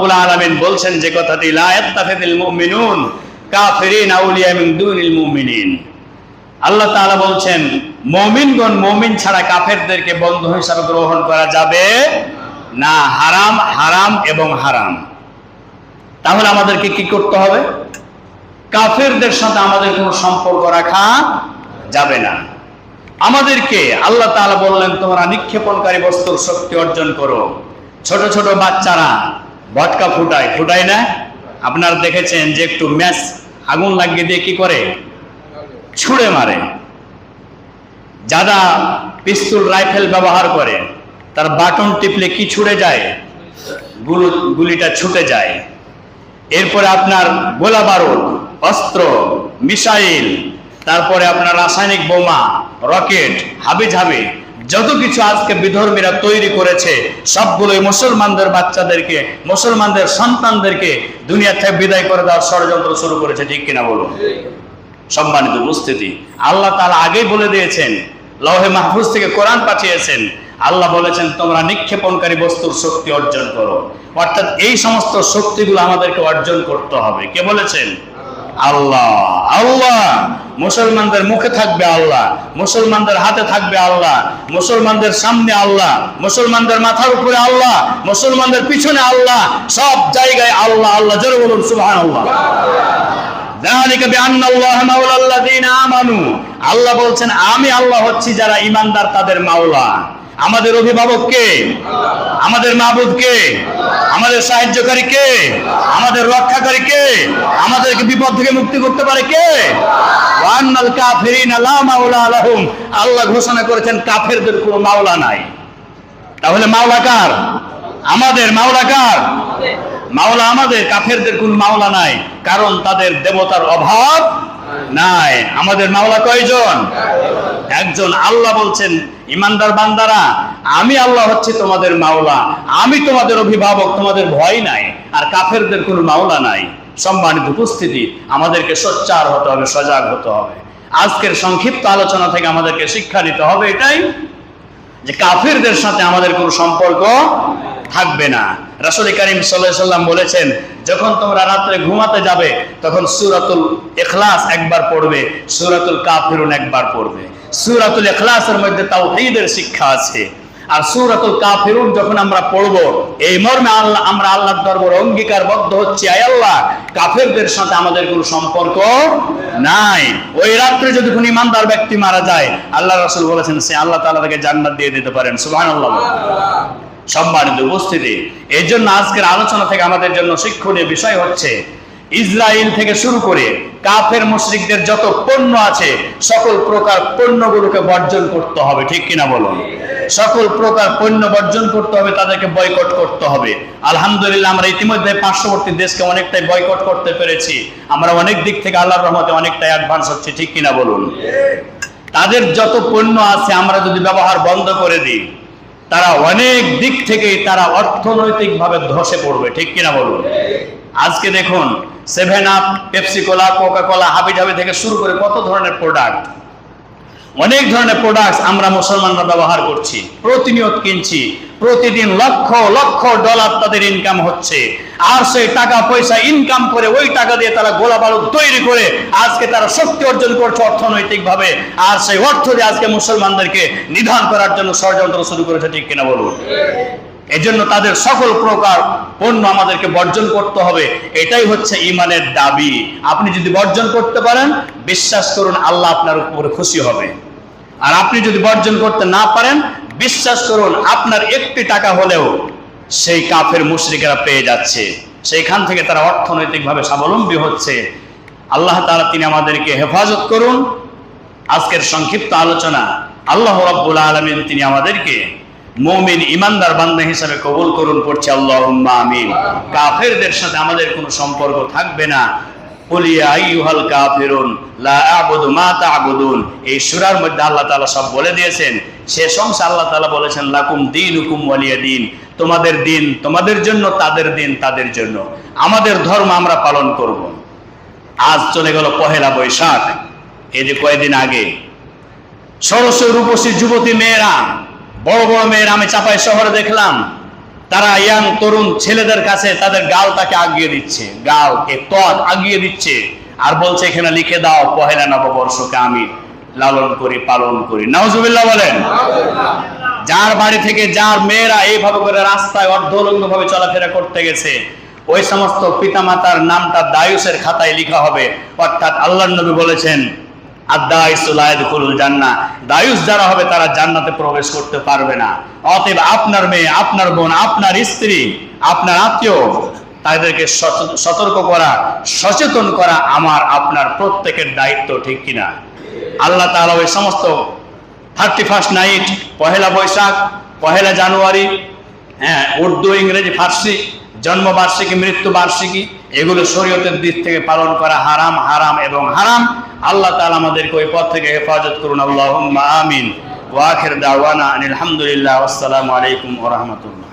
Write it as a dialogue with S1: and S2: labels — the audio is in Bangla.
S1: রাব্বুল আলামিন বলছেন যে কথাটি, লা ইয়াত্তাখিযুল মুমিনুন কাফিরিন আউলিয়া মিন দুনিল মুমিনিন। আল্লাহ তাআলা বলছেন মুমিনগণ মুমিন ছাড়া কাফেরদেরকে বন্ধু হিসাবে গ্রহণ করা যাবে না। হারাম, হারাম এবং হারাম। তাহলে আমাদেরকে কি করতে হবে? কাফেরদের সাথে আমাদের কোনো সম্পর্ক রাখা যাবে না। আমাদেরকে আল্লাহ তাআলা বললেন তোমরা নিক্ষেপণকারী বস্তুর শক্তি অর্জন করো। ছোট ছোট বাচ্চারা ভটকা ফুটায় না? আপনারা দেখেছেন যে একটু ম্যাচ আগুন লাগিয়ে দিয়ে কি করে? ছুঁড়ে মারে। যারা পিস্তল রাইফেল ব্যবহার করে তার বাটন টিপলে কি ছুটে যায়? গুলিটা ছুটে যায়। এরপরে আপনার গোলা বারুদ, অস্ত্র, মিসাইল, তারপরে আপনার রাসায়নিক বোমা, রকেট, হাবিজাবি যত কিছু আজকে বিধর্মীরা তৈরি করেছে সবগুলোই মুসলমানদের বাচ্চাদেরকে, মুসলমানদের সন্তানদেরকে দুনিয়া থেকে বিদায় করে দেওয়ার ষড়যন্ত্র শুরু করেছে। ঠিক কিনা বলুন? সম্মানিত উপস্থিতি, আল্লাহ তাআলা আগেই বলে দিয়েছেন, লৌহে মাহফুজ থেকে কোরআন পাঠিয়েছেন। আল্লাহ বলেছেন তোমরা নিক্ষেপণকারী বস্তুর শক্তি অর্জন করো। অর্থাৎ এই সমস্ত শক্তিগুলো আমাদেরকে অর্জন করতে হবে। কে বলেছেন? আল্লাহ। আল্লাহ মুসলমানদের মুখে থাকবে, আল্লাহ মুসলমানদের হাতে থাকবে, আল্লাহ মুসলমানদের সামনে, আল্লাহ মুসলমানদের মাথার উপরে, আল্লাহ মুসলমানদের পিছনে, আল্লাহ সব জায়গায় আল্লাহ। আল্লাহ জোরে বলুন সুবহানাল্লাহ। যালিকা বিআন্নাল্লাহা মাওলাল্লাযীনা আমানু। আল্লাহ বলছেন আমি আল্লাহ হচ্ছি যারা ঈমানদার তাদের মাওলা। আমাদের অভিভাবক কে? আমাদের মাবুদ কে? আমাদের সাহায্যকারী কে? আমাদের রক্ষাকারী কে? আমাদেরকে বিপদ থেকে মুক্তি করতে পারে কে? ওয়ান্নাল কাফিরিনা লা মাওলা লাহুম। আল্লাহ ঘোষণা করেছেন কাফেরদের কোনো মাওলা নাই। তাহলে মাওলা কার? আমাদের। মাওলা কার? মাওলা আমাদের। কাফেরদের কোন মাওলা নাই, কারণ তাদের দেবতার অভাব নাই। আমাদের মাওলা কয়জন? একজন। আল্লাহ বলছেন ইমানদার বান্দারা আমি আল্লাহ হচ্ছি তোমাদের মাওলা, আমি তোমাদের অভিভাবক, তোমাদের ভয় নাই। আর কাফেরদের কোনো মাওলা নাই। সম্মানিত উপস্থিতি, আমাদেরকে সোচ্চার হতে হবে, সজাগ হতে হবে। আজকের সংক্ষিপ্ত আলোচনা থেকে আমাদেরকে শিক্ষা নিতে হবে এটাই যে কাফেরদের সাথে আমাদের কোনো সম্পর্ক থাকবে না। রাসূল কারীম সাল্লাল্লাহু আলাইহি ওয়াসাল্লাম বলেছেন যখন তোমরা রাতে ঘুমাতে যাবে তখন সূরাতুল ইখলাস একবার পড়বে, সূরাতুল কাফিরুন একবার পড়বে। সূরাতুল ইখলাসের মধ্যে তাওহীদের শিক্ষা আছে, আর সূরাতুল কাফিরুন যখন আমরা পড়ব এই মর্মে আমরা আল্লাহর দরবারে অঙ্গীকারবদ্ধ হচ্ছি, আয় আল্লাহ কাফেরদের সাথে আমাদের কোনো সম্পর্ক নাই। ওই রাত্রে যদি কোনো ইমানদার ব্যক্তি মারা যায় আল্লাহ রাসূল বলেছেন সে আল্লাহ তাআলা তাকে জান্নাত দিয়ে দিতে পারেন। সুবহানাল্লাহ। সম্মানিত উপস্থিতি, এই জন্য আজকের আলোচনা থেকে আমাদের জন্য শিক্ষণীয় বিষয় হচ্ছে ইসরায়েল থেকে শুরু করে কাফের মুশরিকদের যত পণ্য আছে সকল প্রকার পণ্যগুলোকে বর্জন করতে হবে। ঠিক কিনা বলুন? সকল প্রকার পণ্য বর্জন করতে হবে, তাদেরকে বয়কট করতে হবে। আলহামদুলিল্লাহ আমরা ইতিমধ্যে পার্শ্ববর্তী দেশকে অনেকটাই বয়কট করতে পেরেছি। আমরা অনেক দিক থেকে আল্লাহর রহমতে অনেকটাই অ্যাডভান্স হচ্ছে। ঠিক কিনা বলুন? তাদের যত পণ্য আছে আমরা যদি ব্যবহার বন্ধ করে দিই তারা অনেক দিক থেকেই তারা অর্থনৈতিকভাবে ধসে পড়বে। ঠিক কিনা বলুন? আজকে দেখুন 7 আপ, পেপসি কোলা, কোকা কোলা, হাবিজাবি থেকে শুরু করে কত ধরনের প্রোডাক্ট, অনেক ধরনের প্রোডাক্ট আমরা মুসলমানরা ব্যবহার করছি, প্রতিনিয়ত কিনছি। প্রতিদিন লক্ষ লক্ষ ডলার তাদের ইনকাম হচ্ছে, আর সেই টাকা পয়সা ইনকাম করে ওই টাকা দিয়ে তারা গোলা বারুদ তৈরি করে আজকে তারা শক্তি অর্জন করছে অর্থনৈতিক ভাবে, আর সেই অর্থ দিয়ে আজকে মুসলমানদেরকে নিধন করার জন্য ষড়যন্ত্র শুরু করেছে। ঠিক কিনা বলুন? এই জন্য তাদের সকল প্রকার পণ্য আমাদেরকে বর্জন করতে হবে। এটাই হচ্ছে ঈমানের দাবি। আপনি যদি বর্জন করতে পারেন বিশ্বাস করুন আল্লাহ আপনার উপরে খুশি হবে। আর আপনি যদি বর্জন করতে না পারেন বিশ্বাস করুন আপনার একটি টাকা হলেও সেই কাফের মুশরিকেরা পেয়ে যাচ্ছে, সেইখান থেকে তারা অর্থনৈতিকভাবে স্বাবলম্বী হচ্ছে। আল্লাহ তাআলা তিনি আমাদেরকে হেফাজত করুন। আজকের সংক্ষিপ্ত আলোচনা আল্লাহ রাব্বুল আলামিন তিনি আমাদেরকে মুমিন ইমানদার বান্দা হিসেবে কবুল করুন। পড়ছি আল্লাহুম্মা আমিন। কাফেরদের সাথে আমাদের কোনো সম্পর্ক থাকবে না। কুল ইয়া আইয়ুহাল কাফিরুন লা আ'বুদু মা তা'বুদুন। এই সূরার মধ্যে আল্লাহ তাআলা সব বলে দিয়েছেন। শেষ অংশে আল্লাহ তাআলা বলেছেন লাকুম দীনুকুম ওয়ালিয়া দীন। তোমাদের দিন তোমাদের জন্য, তাদের দিন তাদের জন্য। আমাদের ধর্ম আমরা পালন করব। আজ চলে গেল পহেলা বৈশাখ। এই যে কয়েকদিন আগে ষোড়শ রূপসী যুবতী মেয়েরা, বড় বড় মেয়েরা, আমি চাপাই শহরে দেখলাম তারা ইয়াং তরুণ ছেলেদের কাছে তাদের গালটাকে আগিয়ে দিচ্ছে, গালকে ত্বক আগিয়ে দিচ্ছে, আর বলছে এখানে লিখে দাও পহেলা নববর্ষকে আমি লালন করি, পালন করি। নাউজুবিল্লাহ বলেন। যার বাড়ি থেকে যার মেয়েরা এইভাবে করে রাস্তায় অর্ধলগ্ন ভাবে চলাফেরা করতে গেছে, ওই সমস্ত পিতামাতার নামটা দায়ুসের খাতায় লেখা হবে। অর্থাৎ আল্লাহর নবী বলেছেন আদ-দায়ুসু লা ইয়াদখুলুল জান্নাহ, দায়ুস যারা হবে তারা জান্নাতে প্রবেশ করতে পারবে না। অতএব আপনার মেয়ে, আপনার বোন, আপনার স্ত্রী, আপনার আত্মীয়, তাদেরকে সতর্ক করা, সচেতন করা আমার আপনার প্রত্যেকের দায়িত্ব, ঠিক কিনা? আল্লাহ তাআলা ওই সমস্ত 31st নাইট, পহেলা বৈশাখ, পহেলা জানুয়ারি, উর্দু, ইংরেজি, ফার্সি, জন্মবার্ষিকী, মৃত্যুবার্ষিকী, এগুলো শরীয়তের দিক থেকে পালন করা হারাম, হারাম এবং হারাম। আল্লাহ তাআলা আমাদেরকে ওই পথ থেকে হেফাজত করুন। আল্লাহুম্মা আমিন। ওয়া আখির দাওয়ানা আনিল হামদুলিল্লাহ। আসসালামু আলাইকুম ওয়া রাহমাতুল্লাহ।